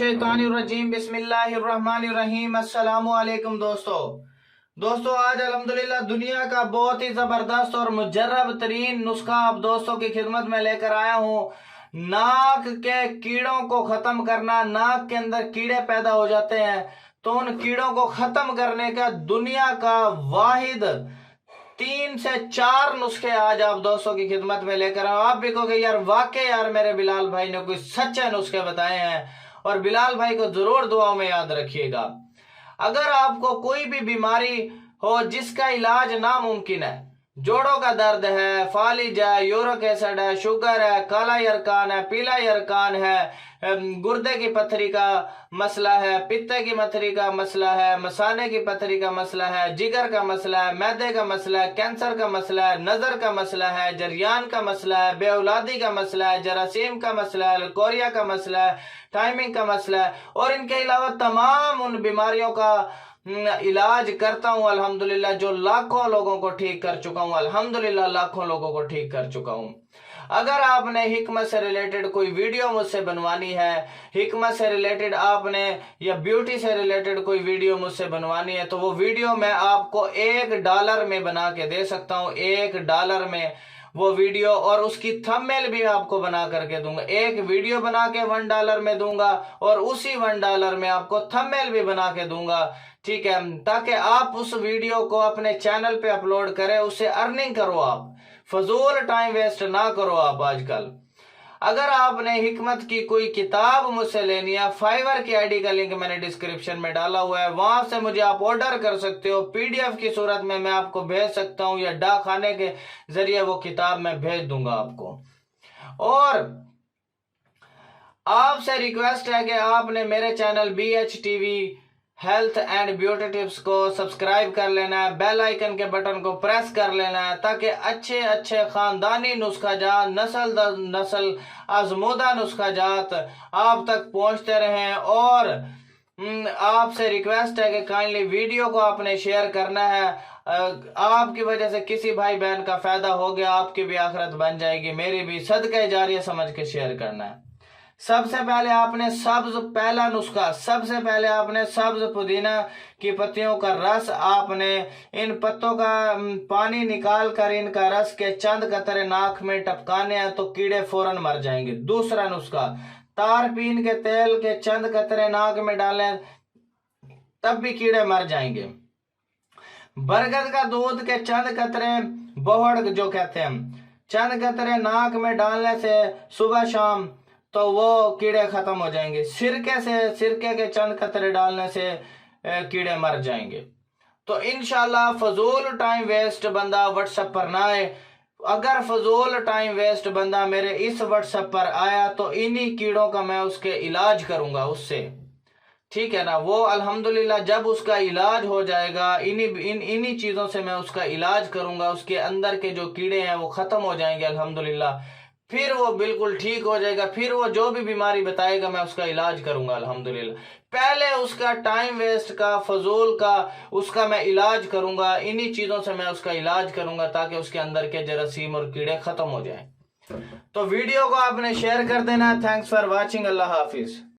शैतानिर्रजीम बिस्मिल्लाहिर्रहमानिर्रहीम। अस्सलामु अलैकुम दोस्तों आज अल्हम्दुलिल्लाह दुनिया का बहुत ही जबरदस्त और मुजर्रब तरीन नुस्खा आप दोस्तों की खिदमत में लेकर आया हूँ। नाक के कीड़ों को खत्म करना, नाक के अंदर कीड़े पैदा हो जाते हैं तो उन कीड़ों को खत्म करने का दुनिया का वाहिद 3 से 4 नुस्खे आज आप दोस्तों की खिदमत में लेकर आए। आप भी कहोगे यार वाकई यार मेरे बिलाल भाई ने कोई सच्चे नुस्खे बताए हैं, और बिलाल भाई को जरूर दुआओं में याद रखिएगा। अगर आपको कोई भी बीमारी हो जिसका इलाज नामुमकिन है, जोड़ों का दर्द है, फालिज है, यूरिक एसिड है, शुगर है, काला यरकान है, पीला यरकान है, गुर्दे की पथरी का मसला है, पित्ते की पथरी का मसला है, मसाने की पथरी का मसला है, जिगर का मसला है, मैदे का मसला है, कैंसर का मसला है, नजर का मसला है, जरियान का मसला है, बेऔलादी का मसला है, जरासीम का मसला है, कोरिया का मसला है, टाइमिंग का मसला है, और इनके अलावा तमाम उन बीमारियों का इलाज करता हूं अल्हम्दुलिल्लाह, जो लाखों लोगों को ठीक कर चुका हूं अल्हम्दुलिल्लाह, लाखों लोगों को ठीक कर चुका हूं। अगर आपने हिकमत से रिलेटेड कोई वीडियो मुझसे बनवानी है, हिकमत से रिलेटेड आपने या ब्यूटी से रिलेटेड कोई वीडियो मुझसे बनवानी है, तो वो वीडियो मैं आपको $1 में बना के दे सकता हूं। $1 में वो वीडियो, और उसकी थंबनेल भी आपको बना करके दूंगा। एक वीडियो बना के $1 में दूंगा और उसी $1 में आपको थंबनेल भी बना के दूंगा, ठीक है, ताकि आप उस वीडियो को अपने चैनल पे अपलोड करें, उससे अर्निंग करो। आप फजूल टाइम वेस्ट ना करो। आप आजकल अगर आपने हिकमत की कोई किताब मुझसे लेनी है, फाइवर की आईडी का लिंक मैंने डिस्क्रिप्शन में डाला हुआ है, वहां से मुझे आप ऑर्डर कर सकते हो। पीडीएफ की सूरत में मैं आपको भेज सकता हूं, या डाक खाने के जरिए वो किताब मैं भेज दूंगा आपको। और आपसे रिक्वेस्ट है कि आपने मेरे channel BHTV health and beauty tips को सब्सक्राइब कर लेना है, बेल आइकन के बटन को प्रेस कर लेना है, ताकि अच्छे अच्छे खानदानी नुस्खा जात, नस्ल दर नस्ल आजमूदा नुस्खा जात आप तक पहुंचते रहें। और आपसे रिक्वेस्ट है कि काइंडली वीडियो को आपने शेयर करना है। आपकी वजह से किसी भाई बहन का फायदा हो गया, आपकी भी आखिरत बन जाएगी, मेरी भी। सदका जारिया समझ के शेयर करना है। सबसे पहले आपने पहला नुस्खा, सबसे पहले आपने सब्ज पुदीना की पत्तियों का रस, आपने इन पत्तों का पानी निकाल कर इनका रस के चंद कतरे नाक में टपकाने हैं तो कीड़े फौरन मर जाएंगे। दूसरा नुस्खा, तारपीन के तेल के चंद कतरे नाक में डालें तब भी कीड़े मर जाएंगे। बरगद का दूध के चंद कतरे, बोहड़ जो कहते हैं, चंद कतरे नाक में डालने से सुबह शाम तो वो कीड़े खत्म हो जाएंगे। सिरके के चंद कतरे डालने से कीड़े मर जाएंगे। तो इंशाल्लाह फजूल टाइम वेस्ट बंदा व्हाट्सएप पर ना आए। अगर फजूल टाइम वेस्ट बंदा मेरे इस व्हाट्सएप पर आया तो इन्हीं कीड़ों का मैं उसके इलाज करूंगा उससे, ठीक है ना। वो अल्हम्दुलिल्लाह जब उसका इलाज हो जाएगा, इन्हीं चीजों से मैं उसका इलाज करूंगा, उसके अंदर के जो कीड़े हैं वो खत्म हो जाएंगे अल्हम्दुलिल्लाह, फिर वो बिल्कुल ठीक हो जाएगा। फिर वो जो भी बीमारी बताएगा मैं उसका इलाज करूंगा अल्हम्दुलिल्लाह। पहले उसका टाइम वेस्ट का, फजूल का, उसका मैं इलाज करूंगा, इन्हीं चीजों से मैं उसका इलाज करूंगा ताकि उसके अंदर के जरासीम और कीड़े खत्म हो जाएं। तो वीडियो को आपने शेयर कर देना। Thanks for watching. Allah Hafiz.